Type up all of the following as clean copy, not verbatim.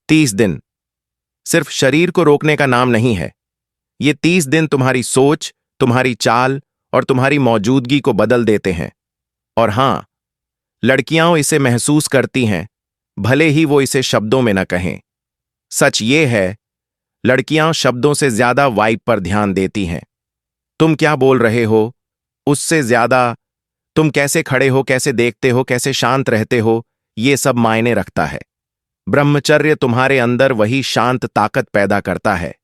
30 दिन सिर्फ शरीर को रोकने का नाम नहीं है। ये 30 दिन तुम्हारी सोच, तुम्हारी चाल और तुम्हारी मौजूदगी को बदल देते हैं। और हां, लड़कियां इसे महसूस करती हैं, भले ही वो इसे शब्दों में न कहें। सच ये है, लड़कियां शब्दों से ज्यादा वाइब पर ध्यान देती हैं। तुम क्या बोल रहे हो, उससे ज्यादा तुम कैसे खड़े हो, कैसे देखते हो, कैसे शांत रहते हो, ये सब मायने रखता है। ब्रह्मचर्य तुम्हारे अंदर वही शांत ताकत पैदा करता है।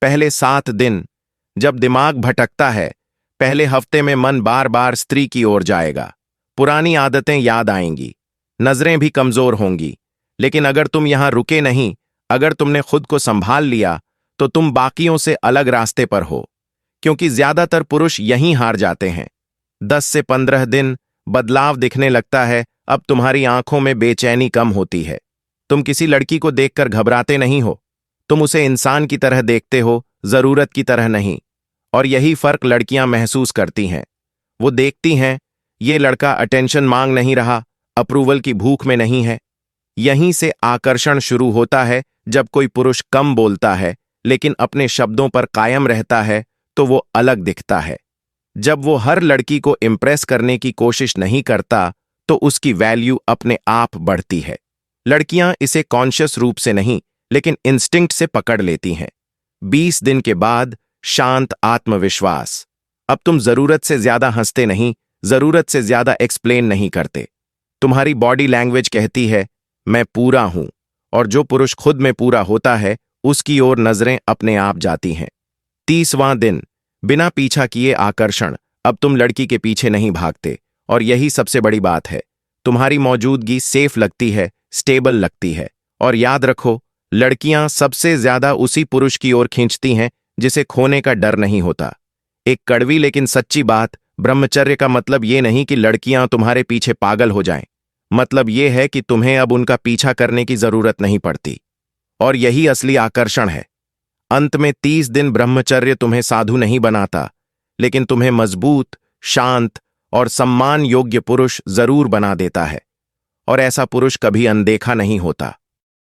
पहले 7 दिन जब दिमाग भटकता है, पहले हफ्ते में मन बार बार स्त्री की ओर जाएगा, पुरानी आदतें याद आएंगी, नजरें भी कमजोर होंगी। लेकिन अगर तुम यहां रुके नहीं, अगर तुमने खुद को संभाल लिया, तो तुम बाकियों से अलग रास्ते पर हो। क्योंकि ज्यादातर पुरुष यहीं हार जाते हैं। 10 से 15 दिन बदलाव दिखने लगता है। अब तुम्हारी आंखों में बेचैनी कम होती है। तुम किसी लड़की को देखकर घबराते नहीं हो, तुम उसे इंसान की तरह देखते हो, जरूरत की तरह नहीं। और यही फर्क लड़कियां महसूस करती हैं। वो देखती हैं, ये लड़का अटेंशन मांग नहीं रहा, अप्रूवल की भूख में नहीं है। यहीं से आकर्षण शुरू होता है। जब कोई पुरुष कम बोलता है लेकिन अपने शब्दों पर कायम रहता है, तो वो अलग दिखता है। जब वो हर लड़की को इम्प्रेस करने की कोशिश नहीं करता, तो उसकी वैल्यू अपने आप बढ़ती है। लड़कियां इसे कॉन्शियस रूप से नहीं, लेकिन इंस्टिंक्ट से पकड़ लेती हैं। 20 दिन के बाद शांत आत्मविश्वास। अब तुम जरूरत से ज्यादा हंसते नहीं, जरूरत से ज्यादा एक्सप्लेन नहीं करते। तुम्हारी बॉडी लैंग्वेज कहती है, मैं पूरा हूं। और जो पुरुष खुद में पूरा होता है, उसकी ओर नजरें अपने आप जाती हैं। 30वां दिन बिना पीछा किए आकर्षण। अब तुम लड़की के पीछे नहीं भागते। और यही सबसे बड़ी बात है, तुम्हारी मौजूदगी सेफ लगती है, स्टेबल लगती है। और याद रखो, लड़कियां सबसे ज्यादा उसी पुरुष की ओर खींचती हैं जिसे खोने का डर नहीं होता। एक कड़वी लेकिन सच्ची बात, ब्रह्मचर्य का मतलब ये नहीं कि लड़कियां तुम्हारे पीछे पागल हो जाएं। मतलब ये है कि तुम्हें अब उनका पीछा करने की जरूरत नहीं पड़ती। और यही असली आकर्षण है। अंत में 30 दिन ब्रह्मचर्य तुम्हें साधु नहीं बनाता, लेकिन तुम्हें मजबूत, शांत और सम्मान योग्य पुरुष जरूर बना देता है। और ऐसा पुरुष कभी अनदेखा नहीं होता।